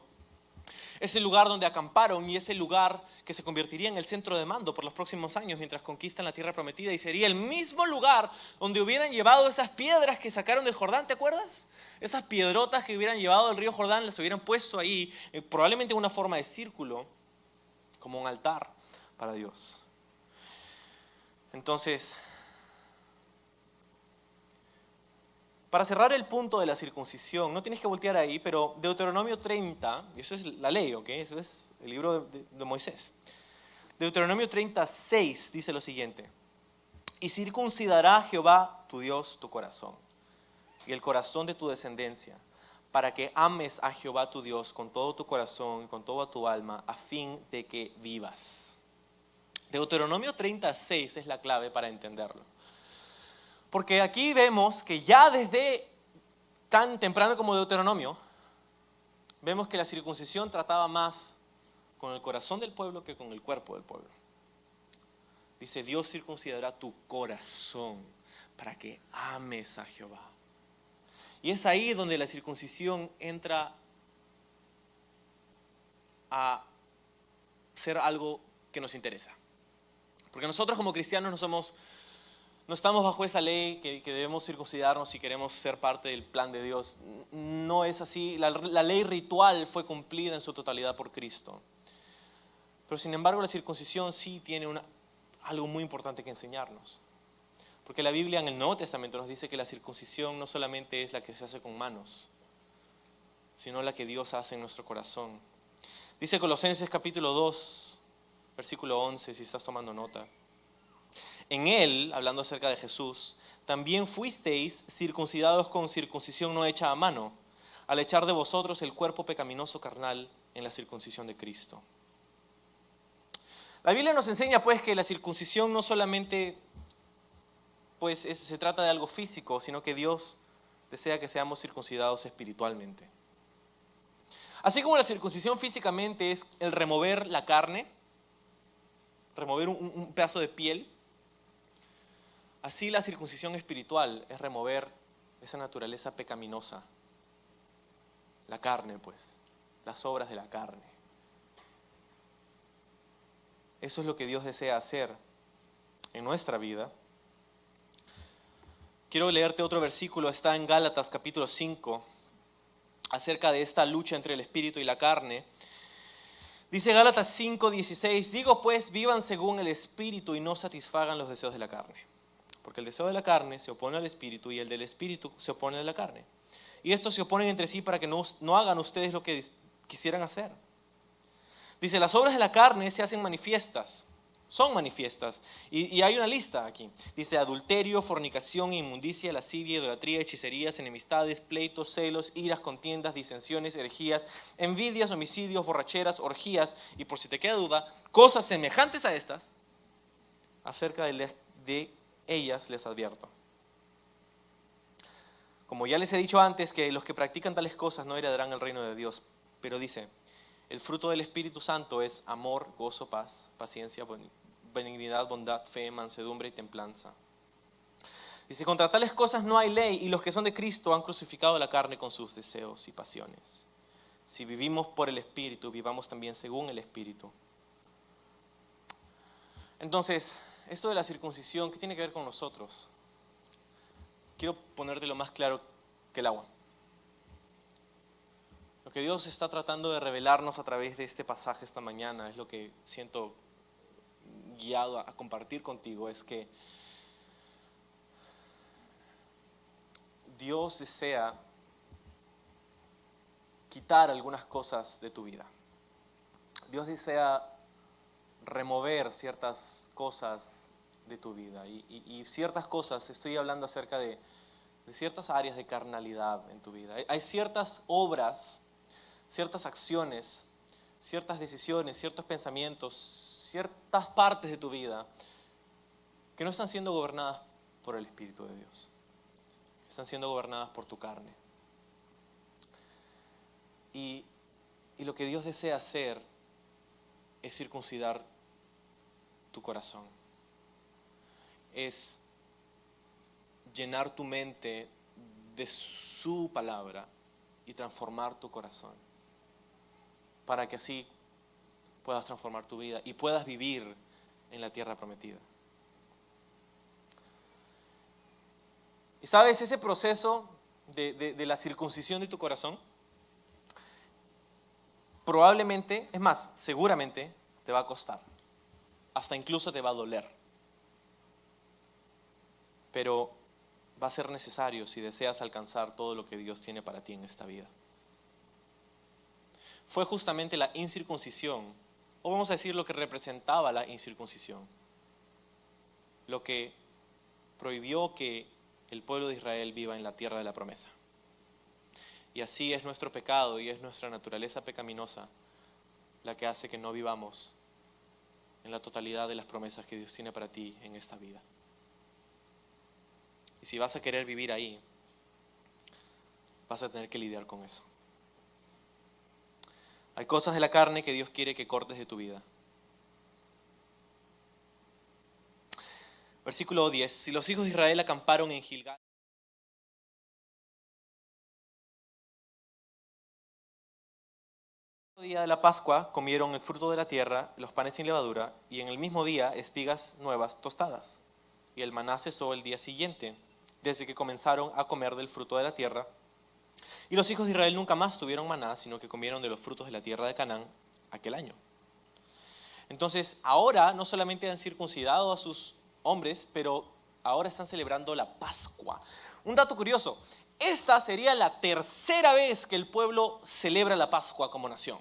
es el lugar donde acamparon y es el lugar que se convertiría en el centro de mando por los próximos años mientras conquistan la tierra prometida, y sería el mismo lugar donde hubieran llevado esas piedras que sacaron del Jordán, ¿te acuerdas? Esas piedrotas que hubieran llevado del río Jordán, las hubieran puesto ahí, probablemente en una forma de círculo, como un altar para Dios. Entonces, para cerrar el punto de la circuncisión, no tienes que voltear ahí, pero Deuteronomio 30, y eso es la ley, ¿ok? Eso es el libro de Moisés. Deuteronomio 36 dice lo siguiente: y circuncidará Jehová tu Dios tu corazón y el corazón de tu descendencia, para que ames a Jehová tu Dios con todo tu corazón y con toda tu alma, a fin de que vivas. Deuteronomio 36 es la clave para entenderlo. Porque aquí vemos que ya desde tan temprano como Deuteronomio, vemos que la circuncisión trataba más con el corazón del pueblo que con el cuerpo del pueblo. Dice: Dios circuncidará tu corazón para que ames a Jehová. Y es ahí donde la circuncisión entra a ser algo que nos interesa. Porque nosotros como cristianos no estamos bajo esa ley que debemos circuncidarnos si queremos ser parte del plan de Dios. No es así. La ley ritual fue cumplida en su totalidad por Cristo. Pero sin embargo la circuncisión sí tiene algo muy importante que enseñarnos. Porque la Biblia en el Nuevo Testamento nos dice que la circuncisión no solamente es la que se hace con manos, sino la que Dios hace en nuestro corazón. Dice Colosenses capítulo 2, versículo 11, si estás tomando nota. En Él, hablando acerca de Jesús, también fuisteis circuncidados con circuncisión no hecha a mano, al echar de vosotros el cuerpo pecaminoso carnal en la circuncisión de Cristo. La Biblia nos enseña pues que la circuncisión no solamente se trata de algo físico, sino que Dios desea que seamos circuncidados espiritualmente. Así como la circuncisión físicamente es el remover la carne, remover un pedazo de piel, así la circuncisión espiritual es remover esa naturaleza pecaminosa, la carne pues, las obras de la carne. Eso es lo que Dios desea hacer en nuestra vida. Quiero leerte otro versículo, está en Gálatas capítulo 5, acerca de esta lucha entre el espíritu y la carne. Dice Gálatas 5:16, digo pues, vivan según el espíritu y no satisfagan los deseos de la carne. Porque el deseo de la carne se opone al espíritu y el del espíritu se opone a la carne. Y estos se oponen entre sí para que no hagan ustedes lo que quisieran hacer. Dice, las obras de la carne se hacen manifiestas. Son manifiestas. Y hay una lista aquí. Dice adulterio, fornicación, inmundicia, lascivia, idolatría, hechicerías, enemistades, pleitos, celos, iras, contiendas, disensiones, herejías, envidias, homicidios, borracheras, orgías. Y por si te queda duda, cosas semejantes a estas, acerca de ellas les advierto. Como ya les he dicho antes, que los que practican tales cosas no heredarán el reino de Dios. Pero dice, el fruto del Espíritu Santo es amor, gozo, paz, paciencia, benignidad, bondad, fe, mansedumbre y templanza. Dice, contra tales cosas no hay ley, y los que son de Cristo han crucificado la carne con sus deseos y pasiones. Si vivimos por el Espíritu, vivamos también según el Espíritu. Entonces, esto de la circuncisión, ¿qué tiene que ver con nosotros? Quiero ponértelo más claro que el agua. Lo que Dios está tratando de revelarnos a través de este pasaje esta mañana, es lo que siento guiado a compartir contigo, es que Dios desea quitar algunas cosas de tu vida. Dios desea remover ciertas cosas de tu vida. Y ciertas cosas, estoy hablando acerca de ciertas áreas de carnalidad en tu vida. Hay ciertas obras, ciertas acciones, ciertas decisiones, ciertos pensamientos, ciertas partes de tu vida que no están siendo gobernadas por el Espíritu de Dios, que están siendo gobernadas por tu carne. Y lo que Dios desea hacer es circuncidar tu corazón. Es llenar tu mente de su palabra y transformar tu corazón, para que así puedas transformar tu vida y puedas vivir en la tierra prometida. Y sabes, ese proceso de la circuncisión de tu corazón, probablemente, es más, seguramente te va a costar, hasta incluso te va a doler, pero va a ser necesario si deseas alcanzar todo lo que Dios tiene para ti en esta vida. Fue justamente la incircuncisión, o vamos a decir lo que representaba la incircuncisión, lo que prohibió que el pueblo de Israel viva en la tierra de la promesa. Y así es nuestro pecado y es nuestra naturaleza pecaminosa la que hace que no vivamos en la totalidad de las promesas que Dios tiene para ti en esta vida. Y si vas a querer vivir ahí, vas a tener que lidiar con eso. Hay cosas de la carne que Dios quiere que cortes de tu vida. Versículo 10. Si los hijos de Israel acamparon en Gilgal, el día de la Pascua comieron el fruto de la tierra, los panes sin levadura, y en el mismo día espigas nuevas tostadas. Y el maná cesó el día siguiente, desde que comenzaron a comer del fruto de la tierra. Y los hijos de Israel nunca más tuvieron maná, sino que comieron de los frutos de la tierra de Canaán aquel año. Entonces, ahora no solamente han circuncidado a sus hombres, pero ahora están celebrando la Pascua. Un dato curioso, esta sería la tercera vez que el pueblo celebra la Pascua como nación.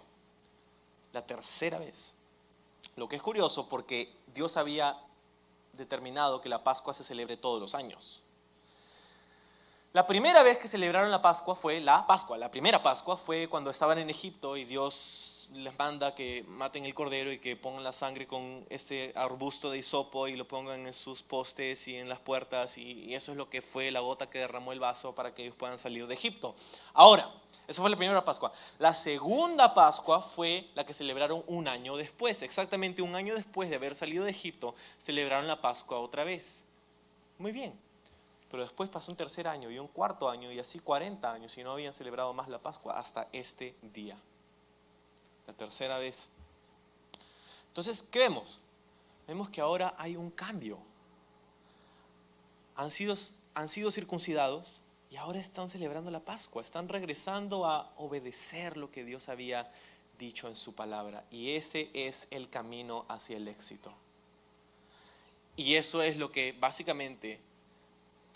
La tercera vez. Lo que es curioso porque Dios había determinado que la Pascua se celebre todos los años. La primera vez que celebraron la Pascua fue la Pascua. La primera Pascua fue cuando estaban en Egipto y Dios les manda que maten el cordero y que pongan la sangre con ese arbusto de hisopo y lo pongan en sus postes y en las puertas, y eso es lo que fue la gota que derramó el vaso para que ellos puedan salir de Egipto. Ahora, esa fue la primera Pascua. La segunda Pascua fue la que celebraron un año después. Exactamente un año después de haber salido de Egipto, celebraron la Pascua otra vez. Muy bien. Pero después pasó un tercer año y un cuarto año y así 40 años y no habían celebrado más la Pascua hasta este día. La tercera vez. Entonces, ¿qué vemos? Vemos que ahora hay un cambio. Han sido circuncidados y ahora están celebrando la Pascua. Están regresando a obedecer lo que Dios había dicho en su palabra. Y ese es el camino hacia el éxito. Y eso es lo que básicamente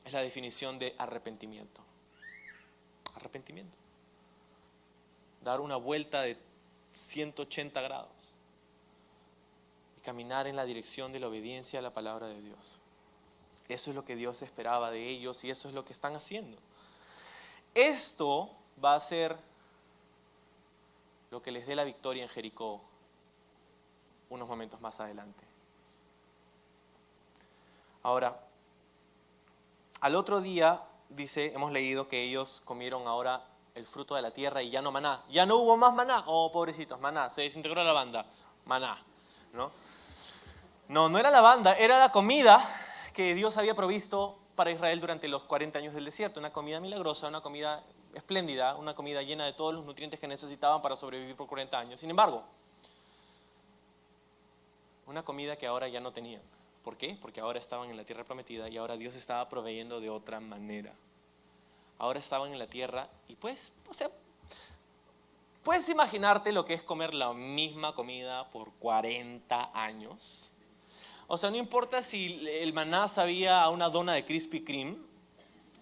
es la definición de arrepentimiento. Arrepentimiento. Dar una vuelta de 180 grados y caminar en la dirección de la obediencia a la palabra de Dios. Eso es lo que Dios esperaba de ellos y eso es lo que están haciendo. Esto va a ser lo que les dé la victoria en Jericó unos momentos más adelante. Ahora, al otro día dice, hemos leído que ellos comieron ahora el fruto de la tierra y ya no maná. Ya no hubo más maná. Oh, pobrecitos, maná. Se desintegró la banda. Maná, ¿no? No era la banda, era la comida que Dios había provisto para Israel durante los 40 años del desierto. Una comida milagrosa, una comida espléndida, una comida llena de todos los nutrientes que necesitaban para sobrevivir por 40 años. Sin embargo, una comida que ahora ya no tenían. ¿Por qué? Porque ahora estaban en la tierra prometida y ahora Dios estaba proveyendo de otra manera. Ahora estaban en la tierra y pues, puedes imaginarte lo que es comer la misma comida por 40 años. O sea, no importa si el maná sabía a una dona de Krispy Kreme,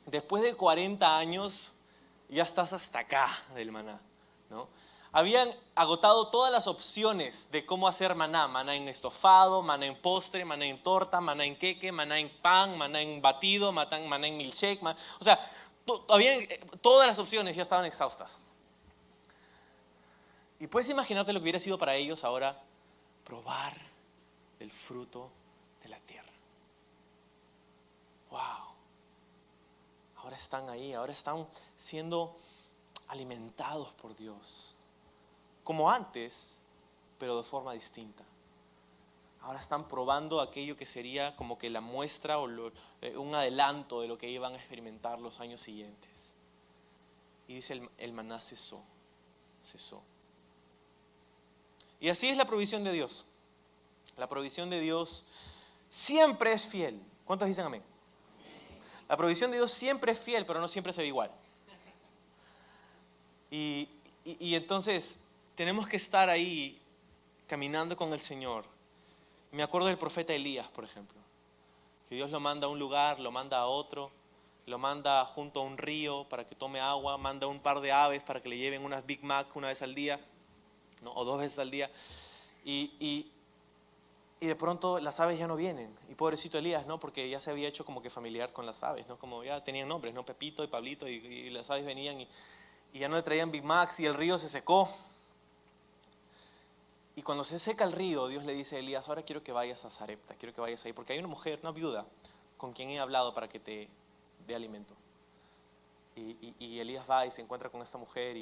después de 40 años ya estás hasta acá del maná, ¿no? Habían agotado todas las opciones de cómo hacer maná. Maná en estofado, maná en postre, maná en torta, maná en queque, maná en pan, maná en batido, maná en milkshake. O sea, todas las opciones ya estaban exhaustas. Y puedes imaginarte lo que hubiera sido para ellos ahora probar el fruto de la tierra. ¡Wow! Ahora están ahí, ahora están siendo alimentados por Dios. Como antes, pero de forma distinta. Ahora están probando aquello que sería como que la muestra o un adelanto de lo que iban a experimentar los años siguientes. Y dice, el maná cesó. Y así es la provisión de Dios. La provisión de Dios siempre es fiel. ¿Cuántos dicen amén? La provisión de Dios siempre es fiel, pero no siempre se ve igual. Y entonces tenemos que estar ahí caminando con el Señor. Me acuerdo del profeta Elías, por ejemplo, que Dios lo manda a un lugar, lo manda a otro, lo manda junto a un río para que tome agua, manda un par de aves para que le lleven unas Big Mac una vez al día, ¿no? O 2 veces al día, y de pronto las aves ya no vienen, y pobrecito Elías, ¿no? Porque ya se había hecho como que familiar con las aves, ¿no? Como ya tenían nombres, ¿no? Pepito y Pablito, y las aves venían y ya no le traían Big Macs y el río se secó. Y cuando se seca el río, Dios le dice a Elías, ahora quiero que vayas a Sarepta, quiero que vayas ahí, porque hay una mujer, una viuda, con quien he hablado para que te dé alimento. Y Elías va y se encuentra con esta mujer,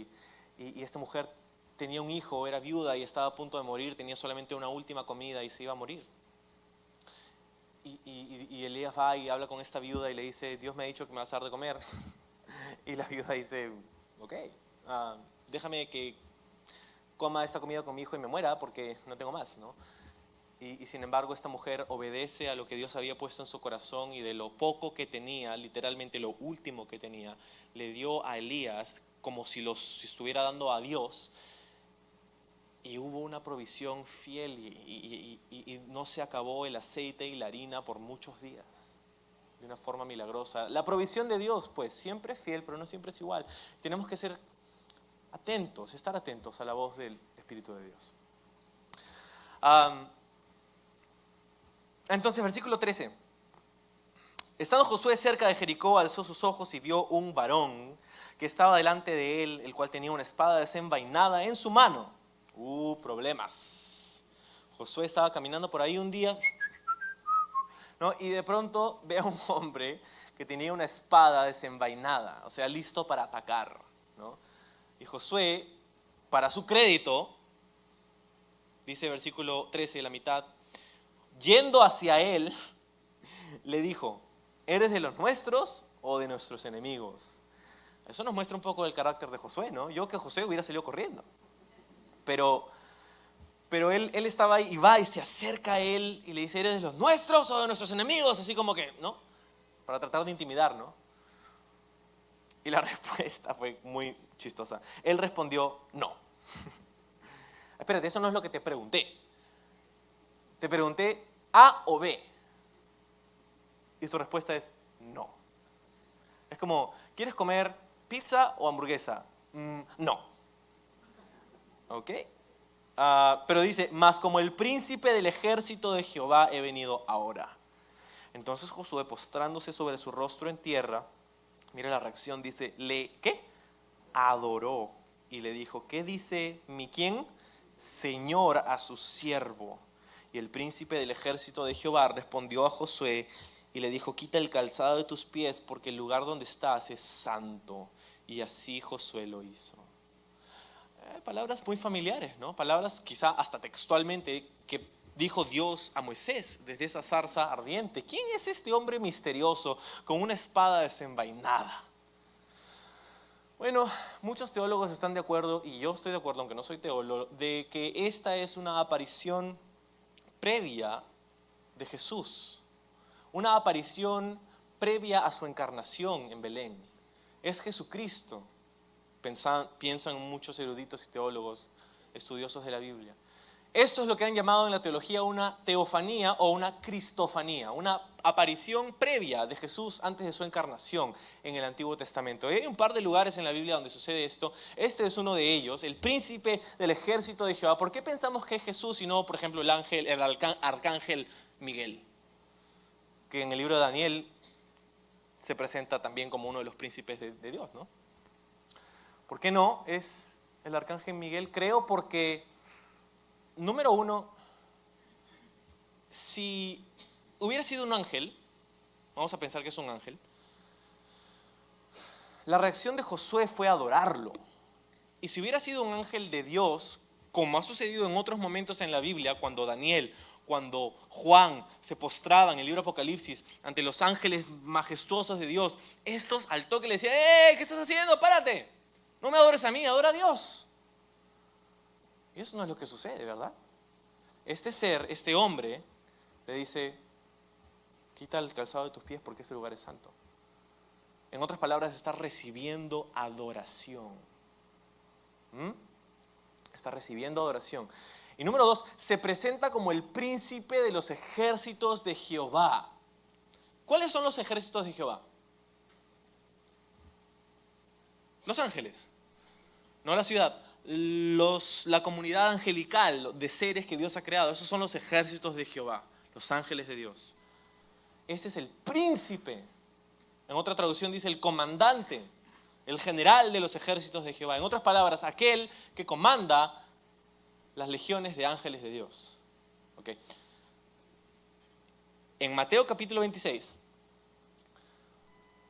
y esta mujer tenía un hijo, era viuda y estaba a punto de morir, tenía solamente una última comida y se iba a morir. Y Elías va y habla con esta viuda y le dice, Dios me ha dicho que me vas a dar de comer. Y la viuda dice, ok, déjame que coma esta comida con mi hijo y me muera porque no tengo más, ¿no? Y sin embargo esta mujer obedece a lo que Dios había puesto en su corazón, y de lo poco que tenía, literalmente lo último que tenía, le dio a Elías como si estuviera dando a Dios. Y hubo una provisión fiel y no se acabó el aceite y la harina por muchos días, de una forma milagrosa. La provisión de Dios, pues, siempre es fiel, pero no siempre es igual. Tenemos que ser atentos, estar atentos a la voz del Espíritu de Dios. Entonces, versículo 13. Estando Josué cerca de Jericó, alzó sus ojos y vio un varón que estaba delante de él, el cual tenía una espada desenvainada en su mano. Problemas. Josué estaba caminando por ahí un día, ¿no? Y de pronto ve a un hombre que tenía una espada desenvainada, o sea, listo para atacar, ¿no? Y Josué, para su crédito, dice versículo 13, la mitad, yendo hacia él, le dijo, ¿eres de los nuestros o de nuestros enemigos? Eso nos muestra un poco el carácter de Josué, ¿no? Yo que Josué hubiera salido corriendo. Pero él estaba ahí y va y se acerca a él y le dice, ¿eres de los nuestros o de nuestros enemigos? Así como que, ¿no? Para tratar de intimidar, ¿no? Y la respuesta fue muy chistosa. Él respondió, no. Espérate, eso no es lo que te pregunté. Te pregunté A o B. Y su respuesta es no. Es como, ¿quieres comer pizza o hamburguesa? No. ¿Ok? Pero dice, mas como el príncipe del ejército de Jehová he venido ahora. Entonces Josué, postrándose sobre su rostro en tierra, mira la reacción, dice, ¿qué? Adoró y le dijo, ¿qué dice mi quién? Señor a su siervo. Y el príncipe del ejército de Jehová respondió a Josué, y le dijo: quita el calzado de tus pies, porque el lugar donde estás es santo. Y así Josué lo hizo. Palabras muy familiares, ¿no? Palabras quizá hasta textualmente que dijo Dios a Moisés desde esa zarza ardiente. ¿Quién es este hombre misterioso con una espada desenvainada? Bueno, muchos teólogos están de acuerdo, y yo estoy de acuerdo, aunque no soy teólogo, de que esta es una aparición previa de Jesús. Una aparición previa a su encarnación en Belén. Es Jesucristo, piensan muchos eruditos y teólogos estudiosos de la Biblia. Esto es lo que han llamado en la teología una teofanía o una cristofanía, una aparición previa de Jesús antes de su encarnación en el Antiguo Testamento. Y hay un par de lugares en la Biblia donde sucede esto. Este es uno de ellos, el príncipe del ejército de Jehová. ¿Por qué pensamos que es Jesús y no, por ejemplo, el arcángel Miguel? Que en el libro de Daniel se presenta también como uno de los príncipes de Dios, ¿no? ¿Por qué no es el arcángel Miguel? Creo porque, número uno, si hubiera sido un ángel, vamos a pensar que es un ángel, la reacción de Josué fue adorarlo. Y si hubiera sido un ángel de Dios, como ha sucedido en otros momentos en la Biblia, cuando Daniel, cuando Juan se postraban en el libro de Apocalipsis ante los ángeles majestuosos de Dios, estos al toque le decían: ¿qué estás haciendo? ¡Párate! No me adores a mí, adora a Dios. Y eso no es lo que sucede, ¿verdad? Este ser, este hombre, le dice: quita el calzado de tus pies porque ese lugar es santo. En otras palabras, está recibiendo adoración. Está recibiendo adoración. Y número dos, se presenta como el príncipe de los ejércitos de Jehová. ¿Cuáles son los ejércitos de Jehová? Los ángeles, no la ciudad. La comunidad angelical de seres que Dios ha creado. Esos son los ejércitos de Jehová, los ángeles de Dios. Este es el príncipe. En otra traducción dice el comandante, el general de los ejércitos de Jehová. En otras palabras, aquel que comanda las legiones de ángeles de Dios. Okay. En Mateo capítulo 26,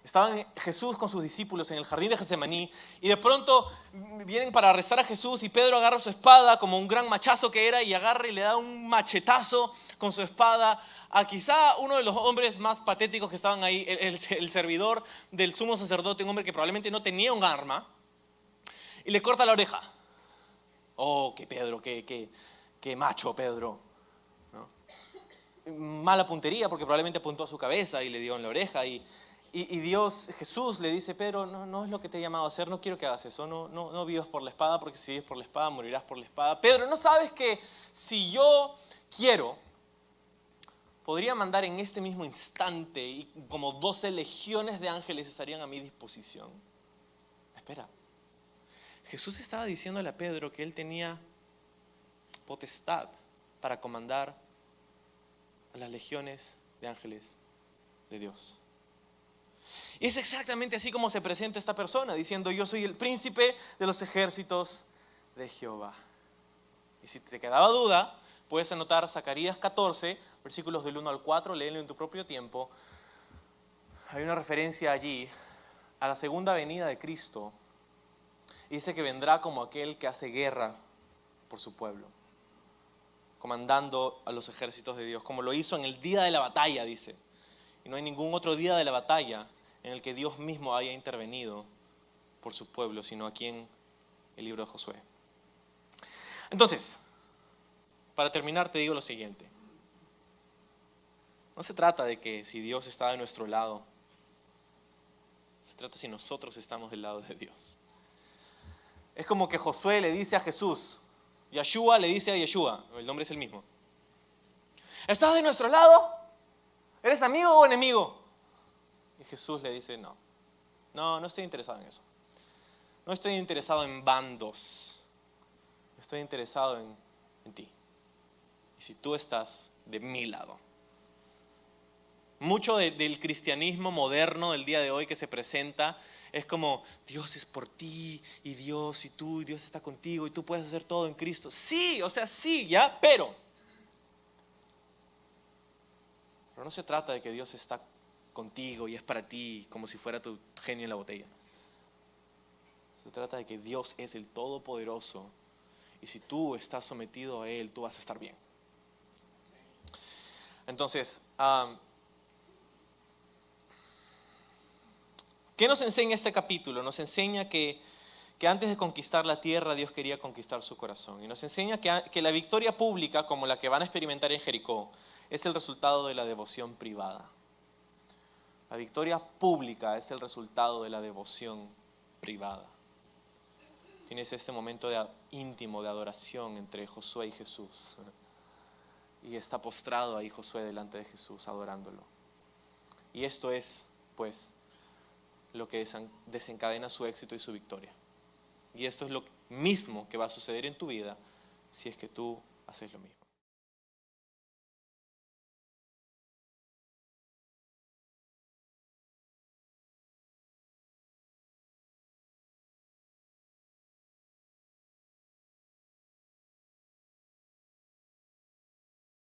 estaban Jesús con sus discípulos en el jardín de Getsemaní, y de pronto vienen para arrestar a Jesús, y Pedro agarra su espada como un gran machazo que era, y agarra y le da un machetazo con su espada a quizá uno de los hombres más patéticos que estaban ahí, el servidor del sumo sacerdote, un hombre que probablemente no tenía un arma, y le corta la oreja. Oh, qué Pedro, qué macho Pedro, ¿no? Mala puntería, porque probablemente apuntó a su cabeza y le dio en la oreja, y Dios, Jesús le dice: Pedro, no es lo que te he llamado a hacer, no quiero que hagas eso, no vivas por la espada, porque si vives por la espada morirás por la espada. Pedro, ¿no sabes que si yo quiero, podría mandar en este mismo instante y como 12 legiones de ángeles estarían a mi disposición? Espera, Jesús estaba diciéndole a Pedro que él tenía potestad para comandar a las legiones de ángeles de Dios. Y es exactamente así como se presenta esta persona, diciendo: yo soy el príncipe de los ejércitos de Jehová. Y si te quedaba duda, puedes anotar Zacarías 14, versículos del 1 al 4, léelo en tu propio tiempo. Hay una referencia allí a la segunda venida de Cristo. Y dice que vendrá como aquel que hace guerra por su pueblo, comandando a los ejércitos de Dios, como lo hizo en el día de la batalla, dice. Y no hay ningún otro día de la batalla en el que Dios mismo haya intervenido por su pueblo, sino aquí en el libro de Josué. Entonces, para terminar te digo lo siguiente. No se trata de que si Dios está de nuestro lado, se trata si nosotros estamos del lado de Dios. Es como que Josué le dice a Jesús, Yeshua le dice a Yeshua, el nombre es el mismo: ¿estás de nuestro lado? ¿Eres amigo o enemigo? Y Jesús le dice: no estoy interesado en eso. No estoy interesado en bandos. Estoy interesado en ti. Y si tú estás de mi lado. Mucho del cristianismo moderno del día de hoy que se presenta es como: Dios es por ti, y Dios y tú, y Dios está contigo, y tú puedes hacer todo en Cristo. Sí, sí, ya, pero no se trata de que Dios está contigo y es para ti como si fuera tu genio en la botella. Se trata de que Dios es el Todopoderoso y si tú estás sometido a Él, tú vas a estar bien. Entonces, ¿qué nos enseña este capítulo? Nos enseña que antes de conquistar la tierra, Dios quería conquistar su corazón. Y nos enseña que la victoria pública, como la que van a experimentar en Jericó, es el resultado de la devoción privada. La victoria pública es el resultado de la devoción privada. Tienes este momento íntimo de adoración entre Josué y Jesús. Y está postrado ahí Josué delante de Jesús, adorándolo. Y esto es, pues, lo que desencadena su éxito y su victoria. Y esto es lo mismo que va a suceder en tu vida si es que tú haces lo mismo.